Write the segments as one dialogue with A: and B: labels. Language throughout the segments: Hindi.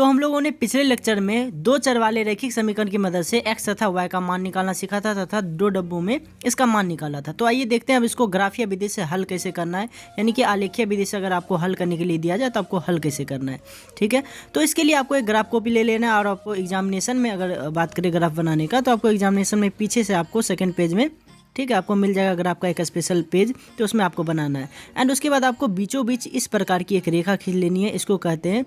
A: तो हम लोगों ने पिछले लेक्चर में दो चर वाले रैखिक समीकरण की मदद से x तथा y का मान निकालना सीखा था तथा दो डब्बों में इसका मान निकाला था। तो आइए देखते हैं अब इसको ग्राफीय विधि से हल कैसे करना है, यानी कि आलेखीय विधि से अगर आपको हल करने के लिए दिया जाए तो आपको हल कैसे करना है। ठीक है, तो इसके लिए आपको एक ग्राफ कॉपी ले लेना है और आपको एग्जामिनेशन में अगर बात करें ग्राफ बनाने का तो आपको एग्जामिनेशन में पीछे से आपको सेकेंड पेज में, ठीक है, आपको मिल जाएगा ग्राफ का एक स्पेशल पेज, तो उसमें आपको बनाना है। एंड उसके बाद आपको बीचों बीच इस प्रकार की एक रेखा खींच लेनी है, इसको कहते हैं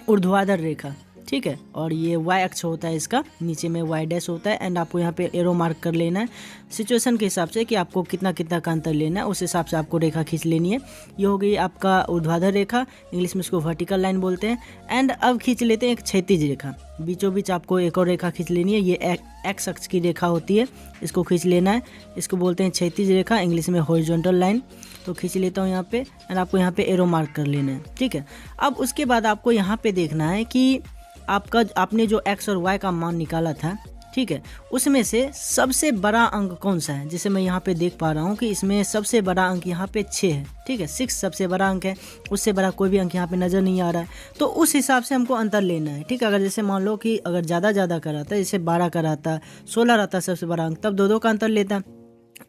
A: ऊर्ध्वाधर रेखा। ठीक है, और ये y अक्ष होता है, इसका नीचे में y डैश होता है। एंड आपको यहाँ पे एरो मार्क कर लेना है सिचुएशन के हिसाब से कि आपको कितना कितना का अंतर लेना है, उस हिसाब से आपको रेखा खींच लेनी है। ये हो गई आपका ऊर्ध्वाधर रेखा, इंग्लिश में इसको वर्टिकल लाइन बोलते हैं। एंड अब खींच लेते हैं एक क्षैतिज रेखा, बीचों बीच आपको एक और रेखा खींच लेनी है। ये x अक्ष की रेखा होती है, इसको खींच लेना है, इसको बोलते हैं क्षैतिज रेखा, इंग्लिश में हॉरिजॉन्टल लाइन। तो खींच लेता हूँ यहाँ पे एंड आपको यहाँ पे एरो मार्क कर लेना है। ठीक है, अब उसके बाद आपको यहाँ पे देखना है कि आपने जो x और y का मान निकाला था, ठीक है, उसमें से सबसे बड़ा अंक कौन सा है। जैसे मैं यहाँ पे देख पा रहा हूँ कि इसमें सबसे बड़ा अंक यहाँ पे 6 है। ठीक है, 6 सबसे बड़ा अंक है, उससे बड़ा कोई भी अंक यहाँ पे नज़र नहीं आ रहा है। तो उस हिसाब से हमको अंतर लेना है। ठीक है, अगर जैसे मान लो कि अगर ज़्यादा कराता, जैसे 12 का रहता, 16 रहता सबसे बड़ा अंक, तब 2 का अंतर लेता।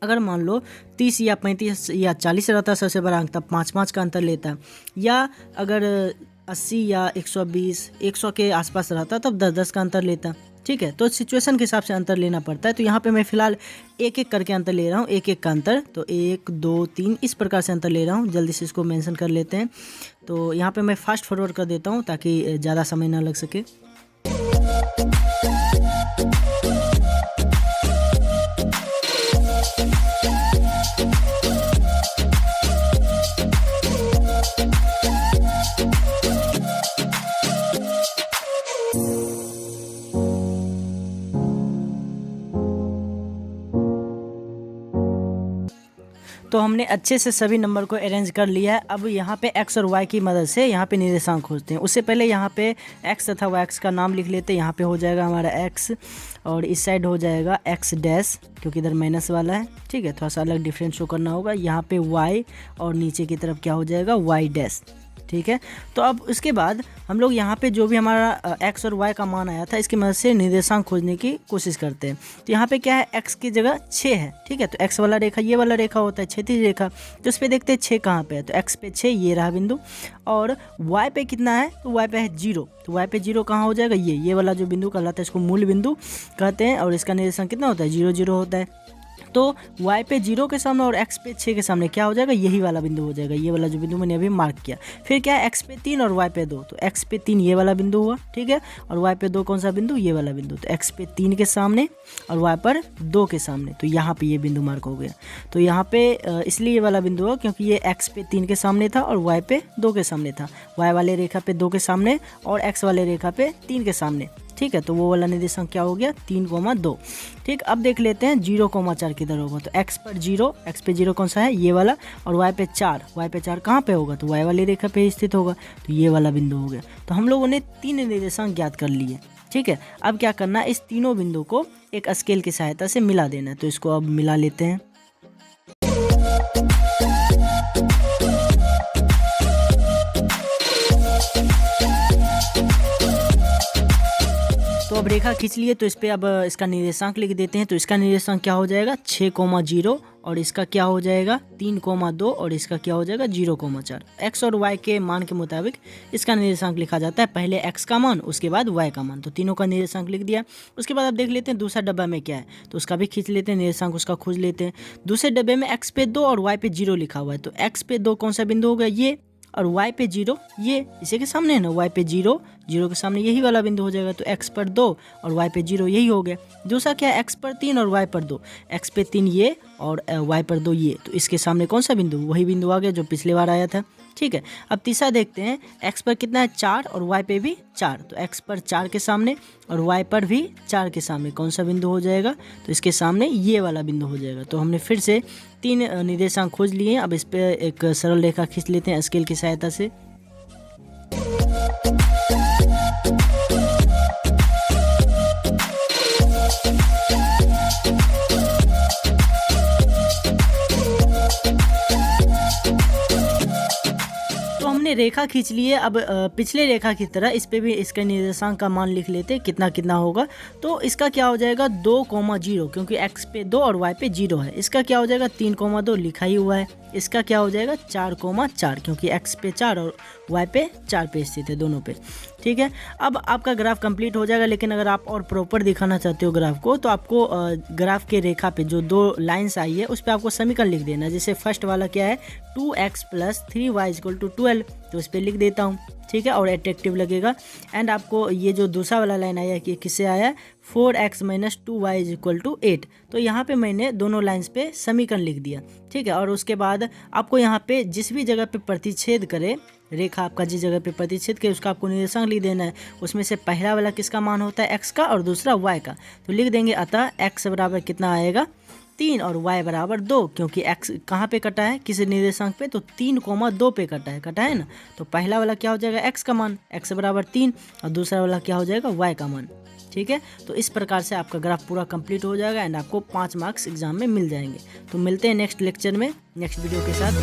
A: अगर मान लो 30 या 35 या 40 रहता सबसे बड़ा अंक, तब 5 का अंतर लेता। या अगर 80 या 120, 100 के आसपास रहता तब 10 का अंतर लेता। ठीक है, तो सिचुएशन के हिसाब से अंतर लेना पड़ता है। तो यहाँ पे मैं फिलहाल एक एक करके अंतर ले रहा हूँ, एक का अंतर। तो 1 2 3 इस प्रकार से अंतर ले रहा हूँ। जल्दी से इसको मेंशन कर लेते हैं। तो यहाँ पे मैं फास्ट फॉरवर्ड कर देता हूँ ताकि ज़्यादा समय ना लग सके। तो हमने अच्छे से सभी नंबर को अरेंज कर लिया है। अब यहाँ पे x और y की मदद से यहाँ पे निर्देशांक खोजते हैं। उससे पहले यहाँ पे x तथा y का नाम लिख लेते हैं। यहाँ पे हो जाएगा हमारा x और इस साइड हो जाएगा x डैश, क्योंकि इधर माइनस वाला है। ठीक है, थोड़ा सा अलग डिफरेंस शो करना होगा। यहाँ पे y और नीचे की तरफ क्या हो जाएगा y डैश। ठीक है, तो अब उसके बाद हम लोग यहाँ पे जो भी हमारा x और y का मान आया था, इसकी मदद से निर्देशांक खोजने की कोशिश करते हैं। तो यहाँ पे क्या है, x की जगह 6 है। ठीक है, तो x वाला रेखा ये वाला रेखा होता है, क्षैतिज रेखा। तो इस पर देखते हैं 6 कहाँ पे है। तो x पे 6, ये रहा बिंदु। और y पे कितना है, तो y पे है 0। तो y पे 0 कहाँ हो जाएगा, ये वाला जो बिंदु कहलाता है, इसको मूल बिंदु कहते हैं। और इसका निर्देशांक कितना होता है, 0 0 होता है। तो y पे 0 के सामने और x पे 6 के सामने क्या हो जाएगा, यही वाला बिंदु हो जाएगा। ये वाला जो बिंदु मैंने अभी मार्क किया। फिर क्या है, x पे 3 और y पे 2। तो x पे 3 ये वाला बिंदु हुआ। ठीक है, और y पे 2 कौन सा बिंदु, ये वाला बिंदु। तो x पे 3 के सामने और y पर 2 के सामने, तो यहाँ पे ये बिंदु मार्क हो गया। तो यहाँ पे इसलिए ये वाला बिंदु हुआ क्योंकि ये x पे 3 के सामने था और y पे 2 के सामने था। y वाले रेखा पे 2 के सामने और x वाले रेखा पे 3 के सामने। ठीक है, तो वो वाला निर्देशांक क्या हो गया, 3,2। ठीक, अब देख लेते हैं 0,4 किधर होगा। तो x पर 0, x पे 0 कौन सा है, ये वाला। और y पे 4, y पे 4 कहाँ पे होगा, तो y वाली रेखा पे स्थित होगा। तो ये वाला बिंदु हो गया। तो हम लोगों ने 3 निर्देशांक ज्ञात कर लिए। ठीक है, अब क्या करना है, इस तीनों बिंदु को एक स्केल की सहायता से मिला देना है। तो इसको अब मिला लेते हैं। तो अब रेखा खींच लिए, तो इस पर अब इसका निर्देशांक लिख देते हैं। तो इसका निर्देशांक क्या हो जाएगा, 6,0 और इसका क्या हो जाएगा 3,2 और इसका क्या हो जाएगा 0,4। x और y के मान के मुताबिक इसका निर्देशांक लिखा जाता है। पहले x का मान, उसके बाद y का मान। तो तीनों का निर्देशांक लिख दिया। उसके बाद अब देख लेते हैं दूसरा डब्बा में क्या है, तो उसका भी खींच लेते हैं, निर्देशांक उसका खोज लेते हैं। दूसरे डब्बे में x पे 2 और y पे 0 लिखा हुआ है। तो x पे 2 कौन सा बिंदु होगा, ये, और y पे 0 ये, इसी के सामने है ना, y पे 0 के सामने यही वाला बिंदु हो जाएगा। तो x पर 2 और y पे 0 यही हो गया। दूसरा क्या है, x पर 3 और y पर 2, x पे 3 ये और y पर 2 ये। तो इसके सामने कौन सा बिंदु, वही बिंदु आ गया जो पिछले बार आया था। ठीक है, अब तीसरा देखते हैं, x पर कितना है 4 और y पे भी 4। तो x पर 4 के सामने और y पर भी 4 के सामने कौन सा बिंदु हो जाएगा, तो इसके सामने ये वाला बिंदु हो जाएगा। तो हमने फिर से 3 निर्देशांक खोज लिए। अब इस पर एक सरल रेखा खींच लेते हैं स्केल की सहायता से। रेखा खींच लिए। अब पिछले रेखा की तरह इस पे भी इसके निर्देशांक का मान लिख लेते कितना कितना होगा। तो इसका क्या हो जाएगा 2,0, क्योंकि x पे 2 और y पे 0 है। इसका क्या हो जाएगा 3,2 लिखा ही हुआ है। इसका क्या हो जाएगा 4,4, क्योंकि x पे 4 और y पे 4 पे स्थित है दोनों पे। ठीक है, अब आपका ग्राफ कंप्लीट हो जाएगा। लेकिन अगर आप और प्रॉपर दिखाना चाहते हो ग्राफ को, तो आपको ग्राफ के रेखा पे जो 2 लाइन्स आई है उस पर आपको समीकरण लिख देना। जैसे फर्स्ट वाला क्या है 2x + 3y = 12, तो उस पर लिख देता हूँ। ठीक है, और अट्रैक्टिव लगेगा। एंड आपको ये जो दूसरा वाला लाइन आया कि किससे आया 4x - 2y = 8, तो यहाँ पे मैंने दोनों लाइंस पे समीकरण लिख दिया। ठीक है, और उसके बाद आपको यहाँ पे जिस भी जगह पे प्रतिच्छेद करे रेखा, आपका जिस जगह पे प्रतिच्छेद करे उसका आपको निर्देशांक लिख देना है। उसमें से पहला वाला किसका मान होता है x का और दूसरा y का, तो लिख देंगे। अतः x बराबर कितना आएगा 3 और y बराबर 2, क्योंकि x कहाँ पे कटा है किस निर्देशांक पे, तो 3,2 पे कटा है ना। तो पहला वाला क्या हो जाएगा x का मान x बराबर 3 और दूसरा वाला क्या हो जाएगा y का मान। ठीक है, तो इस प्रकार से आपका ग्राफ पूरा कंप्लीट हो जाएगा एंड आपको 5 मार्क्स एग्जाम में मिल जाएंगे। तो मिलते हैं नेक्स्ट लेक्चर में नेक्स्ट वीडियो के साथ।